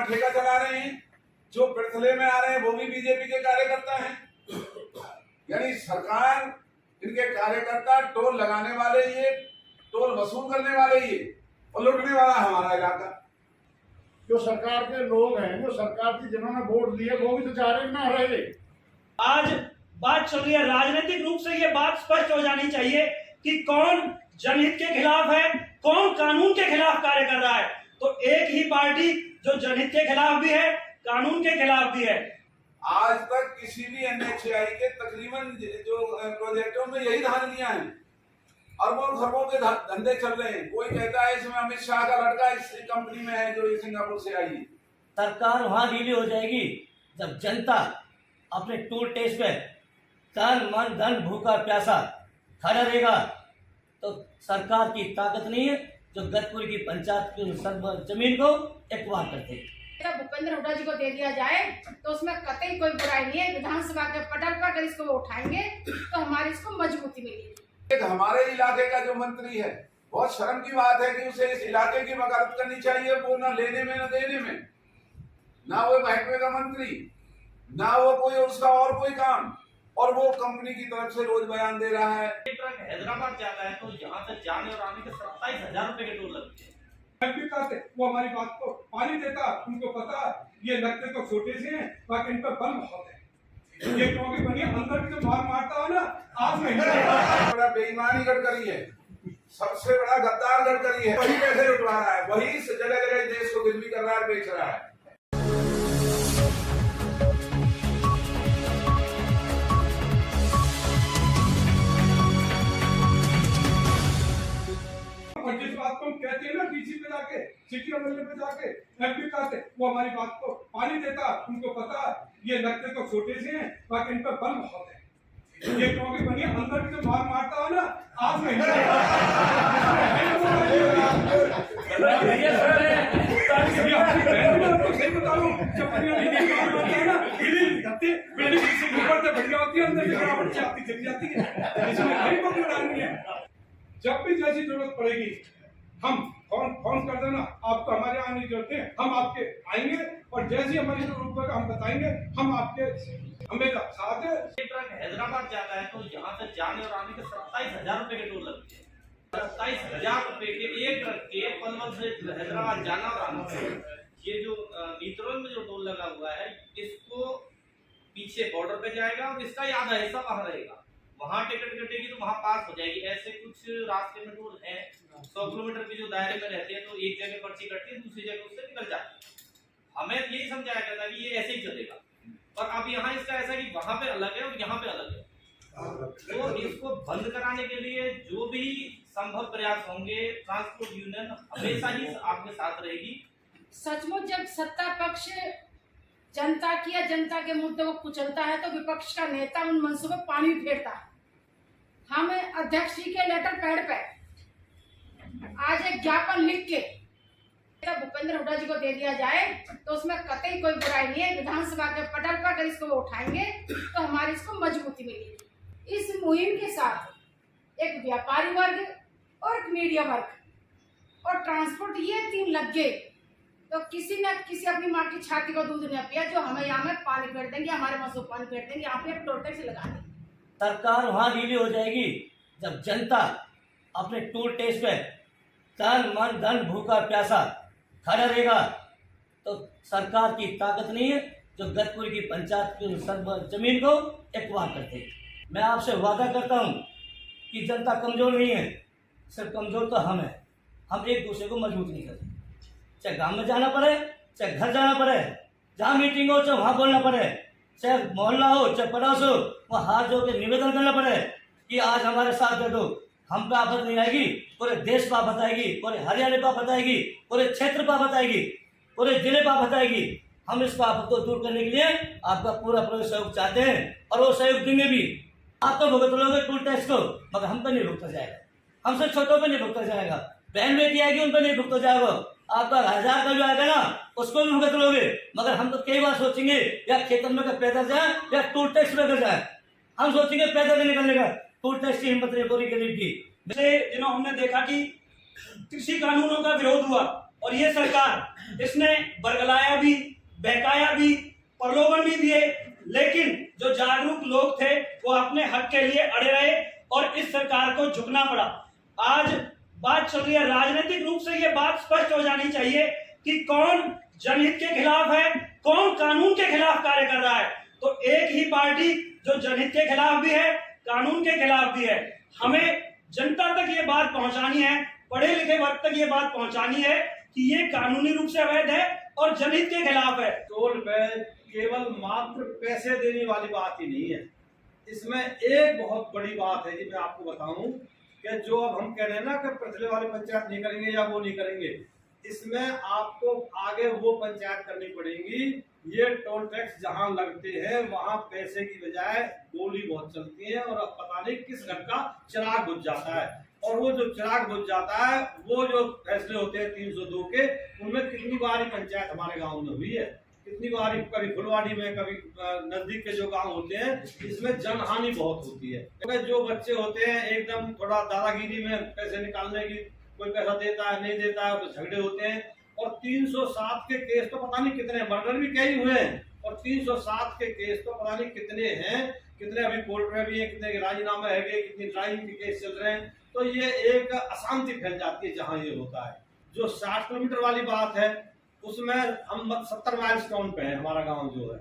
ठेका चला रहे हैं, जो पिरथले में आ रहे हैं वो भी बीजेपी के कार्यकर्ता हैं। यानी सरकार, इनके कार्यकर्ता, टोल लगाने वाले ये, टोल वसूल करने वाले ये, और लूटने वाला हमारा इलाका। जो सरकार के लोग हैं, जो सरकार की जिन्होंने वोट दिए, वो भी तो चाह रहे हैं ना रहे। आज बात चल रही है, राजनीतिक रूप से ये बात स्पष्ट हो जानी चाहिए कि कौन जनहित के खिलाफ है, कौन कानून के खिलाफ कार्य कर रहा है। तो एक ही पार्टी जो जनहित के खिलाफ भी है, कानून के खिलाफ भी है। आज तक किसी भी NHAI के तकरीबन जो प्रोजेक्टों में यही धांधलियां हैं, अरबों खरबों के धंधे चल रहे हैं। कोई कहता है इसमें अमित शाह का लड़का इस कंपनी में है जो ये सिंगापुर से आई है। सरकार वहां ढीली हो जाएगी जब जनता अपने टूल टेस्ट पे तन मन धन भूखा प्यासा खड़ा रहेगा। तो सरकार की ताकत नहीं है जो गतपुर की पंचायत की जमीन को एक्वायर करते हैं। भूपेंद्र हुड्डा जी को दे दिया जाए तो उसमें कतई कोई बुराई नहीं है। विधानसभा के पटल पर अगर इसको उठाएंगे तो हमारी इसको मजबूती मिलेगी। एक हमारे इलाके का जो मंत्री है, बहुत शर्म की बात है कि उसे इस इलाके की वकालत करनी चाहिए। वो न लेने में न देने में, ना वो महकमे का मंत्री, ना वो कोई उसका और कोई काम, और वो कंपनी की तरफ से रोज बयान दे रहा है। ट्रक हैदराबाद जाता है तो यहाँ से जाने और आने के 27,000 रुपए के टोल लगते हैं। वो हमारी बात को पानी देता, उनको पता ये लगते तो छोटे से हैं, बाकी इन पर बल बहुत है। ये क्योंकि बनिए अंदर की जो मार मारता है ना, आज में बड़ा बेईमानी गडकरी है, सबसे बड़ा गद्दार गडकरी है। वही पैसे लुटवा रहा है, वही जगह जगह देश को गिरवी कर रहा है, बेच रहा है। और जिस बात को हम कहते हैं ना डीसी पे जाके, सिटी एमएलए पे जाके, MP कहते, वो हमारी बात को पानी देता, उनको पता ये लगते तो छोटे से हैं, बाकी इन पर बल बहुत है। ये क्योंकि बनिए अंदर की जो मार मारता है ना, आज में सही बता रहा हूँ, जब बढ़िया होती है, अंदर से गिरावट से आती चली जाती है। इसमें कहीं को लड़ानी है। जब भी जैसी जरूरत पड़ेगी हम फोन कर देना, आपको हमारे आने की जरूरत है, हम आपके आएंगे और जैसी हमारी जरूरत होगा हम बताएंगे, हम आपके हमेशा साथ है। ट्रक हैदराबाद जाता है तो यहाँ से जाने और आने के 27,000 रुपए के टोल लगते हैं। 27,000 रुपए के एक ट्रक के पलवल से हैदराबाद जाना और आना। ये जो नीत्रोल में जो टोल लगा हुआ है, इसको पीछे बॉर्डर पे जाएगा और इसका आधा हिस्सा वहां रहेगा। वहां टिकट कटेगी तो वहां पास हो जाएगी। ऐसे कुछ रास्ते में टोल है 100 किलोमीटर के जो दायरे में रहते हैं, तो एक जगह पर्ची कटती है, दूसरी जगह उससे निकल जाती है। हमें यही समझाया गया था कि ये ऐसे ही चलेगा, और अब यहाँ इसका ऐसा कि वहां पे अलग है और यहाँ पे अलग है। तो इसको बंद कराने के लिए जो भी संभव प्रयास होंगे, ट्रांसपोर्ट यूनियन हमेशा ही आपके साथ रहेगी। सचमुच जब सत्ता पक्ष जनता की या जनता के मुद्दे को कुचलता है तो विपक्ष का नेता उन मंसूबों पर पानी फेरता है। हम अध्यक्ष जी के लेटर पैड पे आज एक ज्ञापन लिख के भूपेंद्र हुड्डा जी को दे दिया जाए तो उसमें कतई कोई बुराई नहीं है। विधानसभा के पटल पर अगर इसको उठाएंगे तो हमारी इसको मजबूती मिलेगी। इस मुहिम के साथ एक व्यापारी वर्ग और एक मीडिया वर्ग और ट्रांसपोर्ट, ये तीन लग गए तो किसी न किसी अपनी माँ की छाती को दूध नहीं पिया जो हमें यहाँ में पानी फेर देंगे, हमारे मसूब पानी फेर देंगे, यहाँ पे टोल टैक्स लगा देंगे। सरकार वहां ढीली हो जाएगी जब जनता अपने टूल टेस्ट पे तन मन धन भूखा प्यासा खड़ा रहेगा। तो सरकार की ताकत नहीं है जो गतपुर की पंचायत की जमीन को एक्वायर करते हैं। मैं आपसे वादा करता हूं कि जनता कमजोर नहीं है, सिर्फ कमजोर तो हम हैं। हम एक दूसरे को मजबूत नहीं करते। चाहे गांव में जाना पड़े, चाहे घर जाना पड़े, जहाँ मीटिंग हो चाहे वहाँ बोलना पड़े, चाहे मोहल्ला हो चाहे पड़ोस हो, वहाँ हाथ जोड़ के निवेदन करना पड़े कि आज हमारे साथ दे दो। हम पे आफत नहीं आएगी, पूरे देश पे आफत आएगी, पूरे हरियाणा पे आफत आएगी, पूरे क्षेत्र पे आफत आएगी, पूरे जिले पे आफत आएगी। हम इस आफत को दूर करने के लिए आपका पूरा सहयोग चाहते हैं और वो सहयोग देंगे भी। आप तो भुगत लोगे टूल टैक्स को, मगर हम पे नहीं भुगता जाएगा, हमसे छोटों पे नहीं भुगता जाएगा। बहन बेटी आएगी उन पर नहीं भुगता जाएगा। आपका 1000 का जो आएगा ना उसको भी भुगत लोगे, मगर हम तो कई बार सोचेंगे या खेतन में पैदल जाए या टूल टैक्स लेकर जाए। हम सोचेंगे पैदल निकलने का, टूल टैक्स की हिम्मत नहीं पूरी गरीब की। दिनों हमने देखा कि कृषि कानूनों का विरोध हुआ और ये सरकार इसने बरगलाया भी, बहकाया भी, प्रलोभन भी दिए, लेकिन जो जागरूक लोग थे वो अपने हक के लिए अड़े रहे और इस सरकार को झुकना पड़ा। आज बात चल रही है, राजनीतिक रूप से ये बात स्पष्ट हो जानी चाहिए कि कौन जनहित के खिलाफ है, कौन कानून के खिलाफ कार्य कर रहा है। तो एक ही पार्टी जो जनहित के खिलाफ भी है, कानून के खिलाफ भी है। हमें जनता तक ये बात पहुंचानी है, पढ़े लिखे वर्ग तक ये बात पहुंचानी है कि ये कानूनी रूप से अवैध है और जनहित के खिलाफ है। टोल पे केवल मात्र पैसे देने वाली बात ही नहीं है, इसमें एक बहुत बड़ी बात है जी। मैं आपको बताऊं कि जो अब हम कह रहे हैं ना कि पिछले वाले पंचायत नहीं करेंगे या वो नहीं करेंगे, इसमें आपको आगे वो पंचायत करनी पड़ेगी। ये टोल टैक्स जहां लगते हैं वहां पैसे की बजाय गोली बहुत चलती है और अब पता नहीं किस घर का चिराग बुझ जाता है। और वो जो चिराग बुझ जाता है, वो जो फैसले होते हैं 302 के, उनमें कितनी बार पंचायत हमारे गांव में हुई है, कितनी बार कभी फुलवाड़ी में, कभी नजदीक के जो गांव होते हैं, इसमें जनहानि बहुत होती है। क्योंकि जो बच्चे होते हैं एकदम थोड़ा दादागिरी में पैसे निकालने की, कोई पैसा देता है नहीं देता है तो झगड़े होते हैं। और 307 के केस तो पता नहीं कितने, मर्डर भी कई हुए हैं, और 307 के केस तो पता नहीं कितने हैं, कितने अभी कोर्ट में भी है, कितने के राजीनामे है, कितनी ड्राइंग के केस चल रहे हैं। तो ये एक अशांति फैल जाती है जहां ये होता है। जो 60 किलोमीटर वाली बात है, उसमें हम 70 माइलस्टोन पे है हमारा गांव जो है।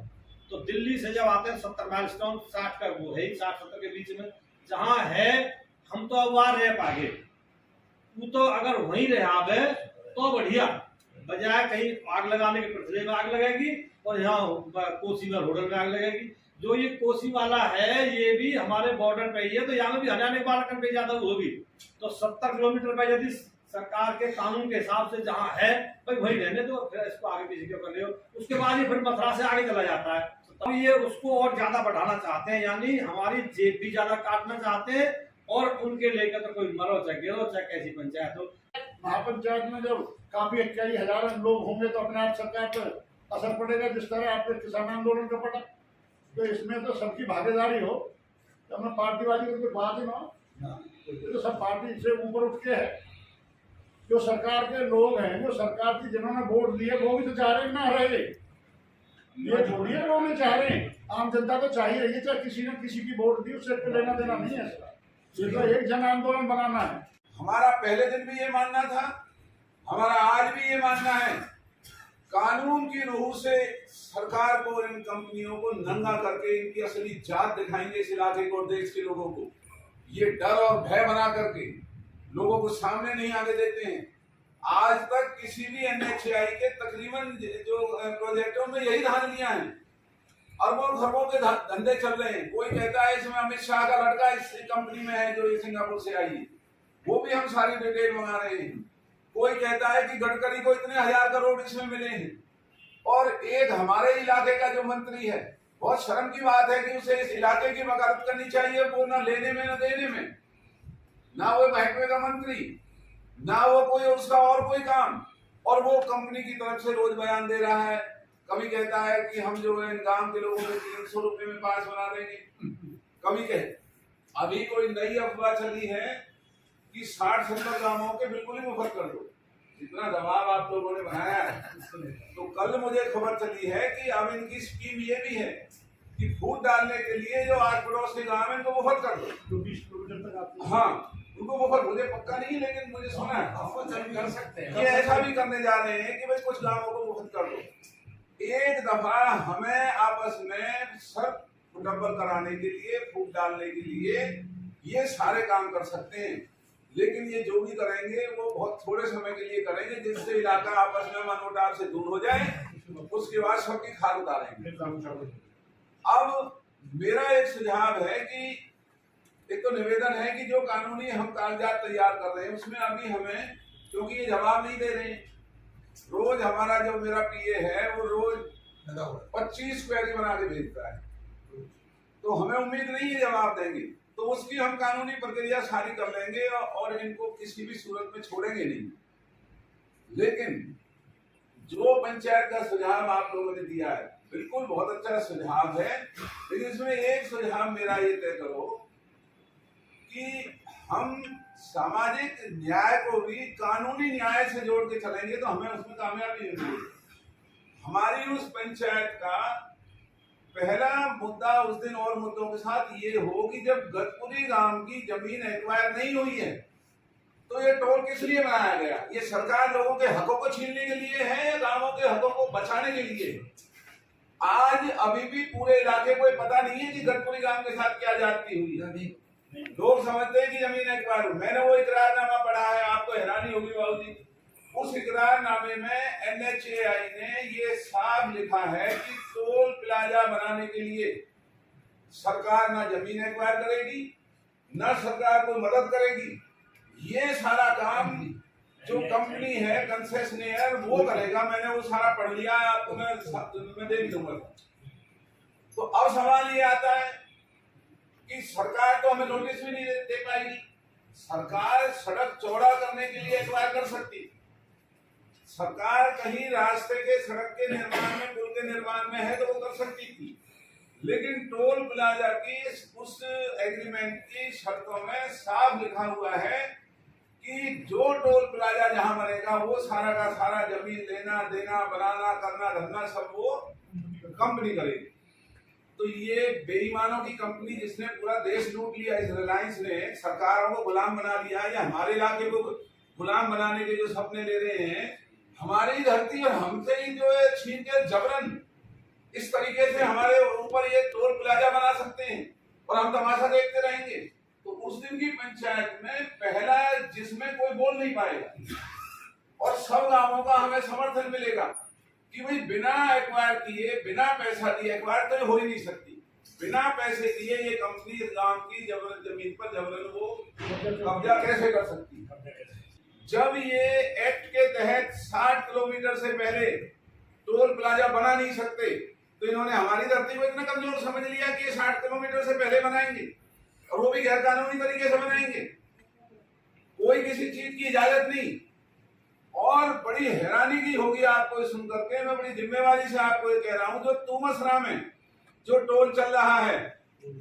तो दिल्ली से जब आते हैं 70 माइलस्टोन, 60 का वो है 60-70 के बीच में जहां है, हम तो अब वहां रह पागे। तू तो अगर वहीं रहा है तो बढ़िया, बजाय कहीं आग लगाने के पृथ्वी में आग लगेगी और यहाँ कोसी में होटल में आग लगेगी। जो ये कोसी वाला है ये भी हमारे बॉर्डर पे ही है, तो यहाँ भी हरियाणा के बालकन पे ज्यादा वो भी। तो 70 किलोमीटर पे यदि सरकार के कानून के हिसाब से जहाँ है भाई वही रहने दो, फिर इसको आगे पीछे क्यों कर रहे हो। उसके बाद ये फिर मथुरा से आगे चला जाता है, तो ये उसको और ज्यादा बढ़ाना चाहते हैं, यानी हमारी जेब भी ज्यादा काटना चाहते हैं। और उनके लेकर तो कोई मरो चाहे गिरो चाहे कैसी पंचायत हो। महापंचायत में जब काफी 41,000 लोग होंगे तो अपने आप सरकार पर असर पड़ेगा, जिस तरह आपके किसान आंदोलन का पड़ा। तो इसमें तो सबकी भागीदारी हो, तो हमें पार्टीवादी की कोई बात ही ना हो। ये तो सब पार्टी से ऊपर उठ के है। जो सरकार के लोग हैं, जो सरकार की जिन्होंने वोट दिए, वो भी तो चाह रहे हैं ना रहे। ये थोड़ी है वो नहीं चाह रहे हैं, आम जनता तो चाहिए रही है, चाहे किसी ने किसी की वोट दी उससे लेना देना नहीं है। ये तो एक जन आंदोलन बनाना है। हमारा पहले दिन भी ये मानना था, हमारा आज भी ये मानना है, कानून की रूह से सरकार को और इन कंपनियों को नंगा करके इनकी असली जात दिखाएंगे इस इलाके को और देश के लोगों को। ये डर और भय बना करके लोगों को सामने नहीं आने देते हैं। आज तक किसी भी NHAI के तकरीबन जो प्रोजेक्टों में यही धान लिया है, अरबों खरबों के धंधे चल रहे हैं। कोई कहता है इसमें अमित शाह का लड़का इस कंपनी में है जो ये सिंगापुर से आई है, वो भी हम सारी डिटेल मंगा रहे हैं। कोई कहता है कि गडकरी को इतने 1000 करोड़ इसमें मिले हैं, और एक हमारे इलाके का जो मंत्री है, बहुत शर्म की बात है कि उसे इस इलाके की वकालत करनी चाहिए, वो न लेने में न देने में, ना वो महकमे का मंत्री, ना वो कोई उसका और कोई काम, और वो कंपनी की तरफ से रोज बयान दे रहा है। कभी कहता है कि हम जो है गांव के लोगों को 300 रुपए में पास बना देंगे, कभी कहे अभी कोई नई अफवाह चली है कि 60-70 गांवों के बिल्कुल ही मुफ्त कर दो। इतना दबाव आप लोगों ने बनाया है। तो कल मुझे खबर चली है कि अब इनकी स्कीम ये भी है कि फूट डालने के लिए जो आस पड़ोस के गाँव है इनको मुफ्त कर दो, जो 20 किलोमीटर तक आती है। हाँ उनको मुफ्त, मुझे पक्का नहीं लेकिन मुझे सुना है कर सकते हैं। ये ऐसा भी करने जा रहे हैं कि भाई कुछ गांवों को मुफ्त कर दो। एक दफा हमें आपस में सब डबल कराने के लिए, फूट डालने के लिए ये सारे काम कर सकते हैं, लेकिन ये जो भी करेंगे वो बहुत थोड़े समय के लिए करेंगे, जिससे इलाका आपस में मनमुटाव से दूर हो जाए, उसके बाद सबकी खाल उतारेंगे। अब मेरा एक सुझाव है कि एक तो निवेदन है कि जो कानूनी हम कागजात तैयार कर रहे हैं उसमें अभी हमें, क्योंकि ये जवाब नहीं दे रहे हैं, रोज हमारा जो मेरा PA है वो रोज 25 क्वेरी बना के भेजता है, तो हमें उम्मीद नहीं है जवाब देंगे, तो उसकी हम कानूनी प्रक्रिया सारी कर लेंगे और इनको किसी भी सूरत में छोड़ेंगे नहीं। लेकिन जो पंचायत का सुझाव आप लोगों ने दिया है बिल्कुल बहुत अच्छा सुझाव है, लेकिन इसमें एक सुझाव मेरा ये तय करो कि हम सामाजिक न्याय को भी कानूनी न्याय से जोड़ के चलेंगे तो हमें उसमें कामयाबी मिलेगी। हमारी उस पंचायत का पहला मुद्दा उस दिन और मुद्दों के साथ ये हो कि जब गतपुरी गांव की जमीन एक्वायर नहीं हुई है तो ये टोल किस लिए बनाया गया? ये सरकार लोगों के हकों को छीनने के लिए है या गांवों के हकों को बचाने के लिए? आज अभी भी पूरे इलाके को पता नहीं है कि गतपुरी गांव के साथ क्या जाती हुई है। लोग समझते हैं कि जमीन एक्वायर हुई। मैंने वो इकरारनामा पढ़ा है, आपको हैरानी होगी बाबूजी। उस इकरारनामे में NHAI ने ये साफ लिखा है कि टोल प्लाजा बनाने के लिए सरकार ना जमीन एक्वायर करेगी, ना सरकार कोई मदद करेगी। ये सारा काम जो कंपनी है कंसेशनियर वो करेगा। मैंने वो सारा पढ़ लिया है, आपको मैं दे भी दूंगा। तो अब सवाल ये आता है कि सरकार तो हमें नोटिस भी नहीं दे पाएगी। सरकार सड़क चौड़ा करने के लिए एक्वायर कर सकती, सरकार कहीं रास्ते के सड़क के निर्माण में, पुल के निर्माण में है तो वो कर सकती थी, लेकिन टोल प्लाजा की उस एग्रीमेंट की शर्तों में साफ लिखा हुआ है कि जो टोल प्लाजा जहां बनेगा वो सारा का सारा जमीन लेना देना बनाना करना धरना सब वो कंपनी करेगी। तो ये बेईमानों की कंपनी जिसने पूरा देश लूट लिया, इस रिलायंस ने सरकारों को गुलाम बना लिया, या हमारे इलाके को गुलाम बनाने के जो सपने ले रहे हैं, हमारी धरती और हमसे ही जो है छीन के जबरन इस तरीके से हमारे ऊपर ये टोल प्लाजा बना सकते हैं और हम तमाशा देखते रहेंगे। तो उस दिन की पंचायत में पहला जिसमें कोई बोल नहीं पाएगा और सब गांवों का हमें समर्थन मिलेगा कि भाई बिना एक्वायर किए, बिना पैसा दिए, एक्वायर तो हो ही नहीं सकती, बिना पैसे दिए ये कंपनी इस गांव की जमीन पर जबरन वो कब्जा कैसे कर सकती है? जब ये एक्ट के तहत 60 किलोमीटर से पहले टोल प्लाजा बना नहीं सकते तो इन्होंने हमारी धरती को इतना कमजोर समझ लिया कि 60 किलोमीटर से पहले बनाएंगे और वो भी गैर कानूनी तरीके से बनाएंगे, कोई किसी चीज की इजाजत नहीं। और बड़ी हैरानी की होगी आपको सुन करके, मैं बड़ी जिम्मेवारी से आपको ये कह रहा हूं, जो तुमसरा में जो टोल चल रहा है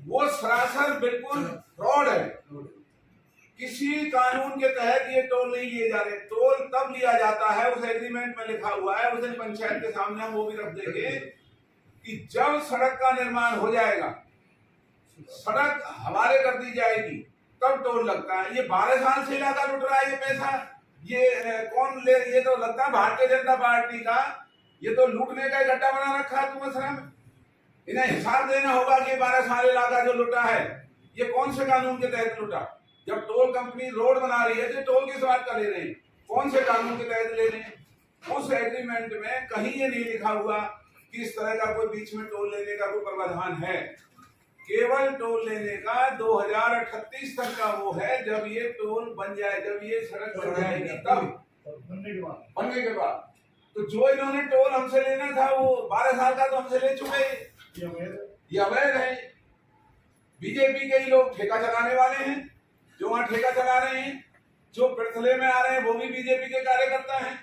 वो सरासर बिल्कुल फ्रॉड है। किसी कानून के तहत ये टोल नहीं लिए जा रहे। टोल तब लिया जाता है, उस एग्रीमेंट में लिखा हुआ है, उस दिन पंचायत के सामने हम वो भी रख देंगे कि जब सड़क का निर्माण हो जाएगा, सड़क हवाले कर दी जाएगी, तब टोल लगता है। ये 12 साल से इलाका लुट रहा है ये पैसा, ये कौन ले? ये तो लगता है भारतीय जनता पार्टी का, ये तो लूटने का गड्ढा बना रखा है तुमसरा में। इन्हें हिसाब देना होगा कि 12 साल इलाका जो लुटा है ये कौन से कानून के तहत लुटा। जब टोल कंपनी रोड बना रही है तो टोल किस बात का ले रहे हैं, कौन से कानून के तहत ले रहे हैं? उस एग्रीमेंट में कहीं ये नहीं लिखा हुआ कि इस तरह का कोई बीच में टोल लेने का कोई प्रावधान है। केवल टोल लेने का 2038 तक का वो है, जब ये टोल बन जाए, जब ये सड़क बन जाएगी तब, बनने के बाद। तो जो इन्होंने टोल हमसे लेना था वो 12 साल का तो हमसे ले चुके, ये अवैध है। बीजेपी के ही लोग ठेका चलाने वाले हैं, जो वहां ठेका चला रहे हैं, जो पिरथले में आ रहे हैं वो भी बीजेपी के कार्यकर्ता हैं।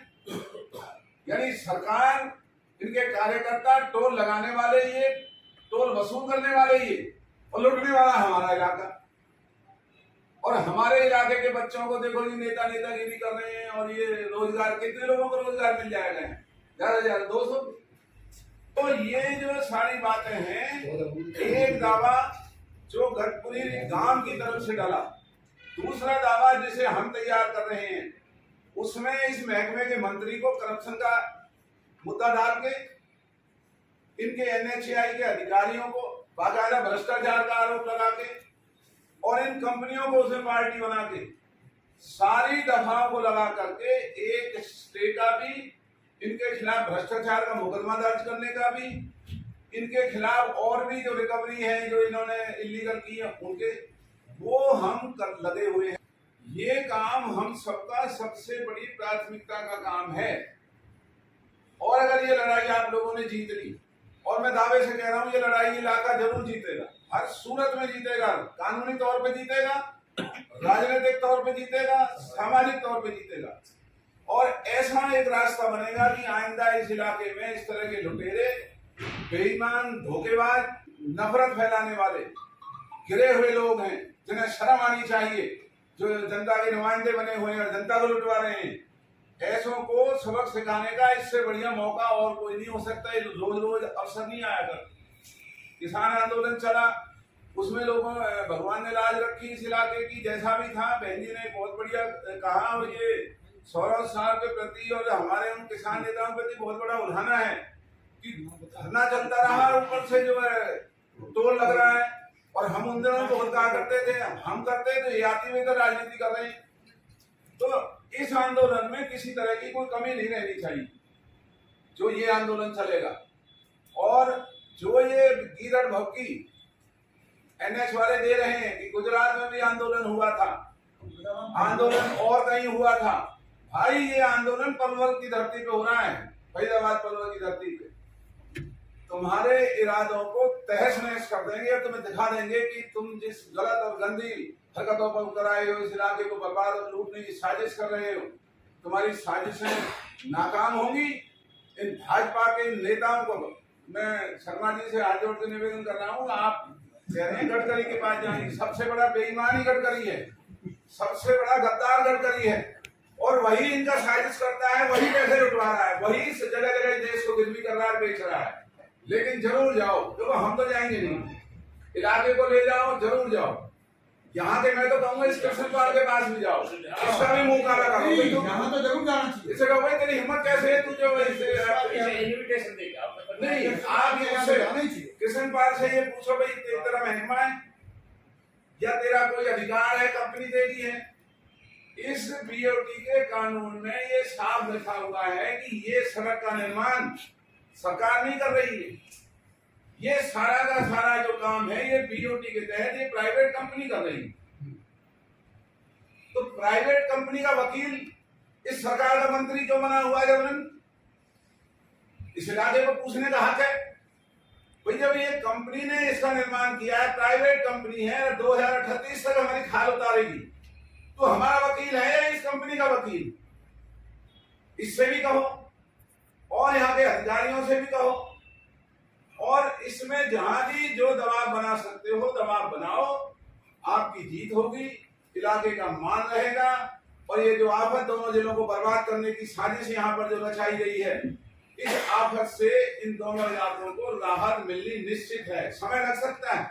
यानी सरकार, इनके कार्यकर्ता, टोल लगाने वाले ये, टोल वसूल करने वाले ये, और लुटने वाला हमारा इलाका। और हमारे इलाके के बच्चों को देखो जी नेतागिरी कर रहे हैं, और ये रोजगार, कितने लोगों को रोजगार मिल जाएगा? ज्यादा 200। तो ये जो सारी बातें हैं, एक दावा जो गतपुरी गांव की तरफ से डाला, दूसरा दावा जिसे हम तैयार कर रहे हैं उसमें इस महकमे के मंत्री को करप्शन का मुद्दा डाल के, इनके NHAI के अधिकारियों को बाकायदा भ्रष्टाचार का आरोप लगा के, और इन कंपनियों को उसमें पार्टी बना के, सारी दफाओं को लगा करके एक स्टे का भी, इनके खिलाफ भ्रष्टाचार का मुकदमा दर्ज करने का भी, इनके खिलाफ और भी जो रिकवरी है जो इन्होंने इलीगल की है उनके, वो हम लगे हुए हैं। ये काम हम सबका सबसे बड़ी प्राथमिकता का काम है। और अगर ये लड़ाई आप लोगों ने जीत ली, और मैं दावे से कह रहा हूं ये लड़ाई इलाका जरूर जीतेगा, हर सूरत में जीतेगा, कानूनी तौर पे जीतेगा, राजनीतिक तौर पे जीतेगा, सामाजिक तौर पे जीतेगा। और ऐसा एक रास्ता बनेगा कि आइंदा इस इलाके में इस तरह के लुटेरे, बेईमान, धोखेबाज, नफरत फैलाने वाले गिरे हुए लोग हैं जिन्हें शर्म आनी चाहिए, जो जनता के नुमाइंदे बने हुए हैं और जनता को लुटवा रहे हैं, ऐसों को सबक सिखाने का इससे बढ़िया मौका और कोई नहीं हो सकता। रोज रोज अवसर नहीं आया कर। किसान आंदोलन चला, उसमें लोगों भगवान ने लाज रखी इस इलाके की, जैसा भी था। बहन जी ने बहुत बढ़िया कहा, और ये सौरभ साहब के प्रति और हमारे उन किसान नेताओं के प्रति बहुत बड़ा उल्हाना है कि धरना चलता रहा, ऊपर से जो है टोल लग रहा है। और हम उन दिनों बहुत कहा करते थे, हम करते तो ये आती हुई तो राजनीति कर रहे हैं। तो इस आंदोलन में किसी तरह की कोई कमी नहीं रहनी चाहिए जो ये आंदोलन चलेगा। और जो ये गिरड़ भक्की एनएच वाले दे रहे हैं कि गुजरात में भी आंदोलन हुआ था, आंदोलन और कहीं हुआ था, भाई ये आंदोलन पलवल की धरती पे हो रहा है, फरीदाबाद पलवल की धरती पे। तुम्हारे इरादों को तहस नहस कर देंगे और तुम्हें दिखा देंगे कि तुम जिस गलत और गंदी हरकतों पर उतर आए हो, इस इलाके को बर्बाद और लूटने की साजिश कर रहे हो, तुम्हारी साजिशें नाकाम होंगी। इन भाजपा के नेताओं को मैं शर्मा जी से हाथ जोड़ के निवेदन कर रहा हूँ, आप कह रहे हैं गडकरी के पास जाएंगे, सबसे बड़ा बेईमान ही गडकरी है, सबसे बड़ा गद्दार गडकरी है। और वही इनका साजिश करता है, वही पैसे लुटवा रहा है, वही जगह जगह देश को गिरवी कर रहा है, बेच रहा है। लेकिन जरूर जाओ, देखो हम तो जाएंगे नहीं, इलाके को ले जाओ, जरूर जाओ। यहाँ के मैं तो कहूँगा इस कृष्ण पाल के पास भी जाओ, इसका भी मुंह काला करो। यहाँ तो जरूर जाना चाहिए। इसे कहो भाई तेरी हिम्मत कैसे है, तू जो इनविटेशन देगा नहीं, आप ये कृष्ण पाल से ये पूछो भाई तेरा महिमा है या तेरा कोई अधिकार है, कंपनी देगी है। इस बीओटी के कानून में ये साफ लिखा हुआ है कि ये सड़क का निर्माण सरकार नहीं कर रही है, ये सारा का सारा जो काम है ये बीओटी के तहत ये प्राइवेट कंपनी कर रही है। तो प्राइवेट कंपनी का वकील इस सरकार का मंत्री क्यों बना हुआ है जबरन? इस इलाके को पूछने का हक है भाई। जब ये कंपनी ने इसका निर्माण किया है, प्राइवेट कंपनी है, 2038 तक हमारी खाल उतारेगी, तो हमारा वकील है इस कंपनी का वकील, इससे भी कहो और यहाँ के अधिकारियों से भी कहो, और इसमें जहां भी जो दबाव बना सकते हो दबाव बनाओ, आपकी जीत होगी, इलाके का मान रहेगा। और ये जो आफत दोनों जिलों को बर्बाद करने की साजिश यहाँ पर जो रचाई गई है, इस आफत से इन दोनों इलाकों को राहत मिलनी निश्चित है। समय लग सकता है।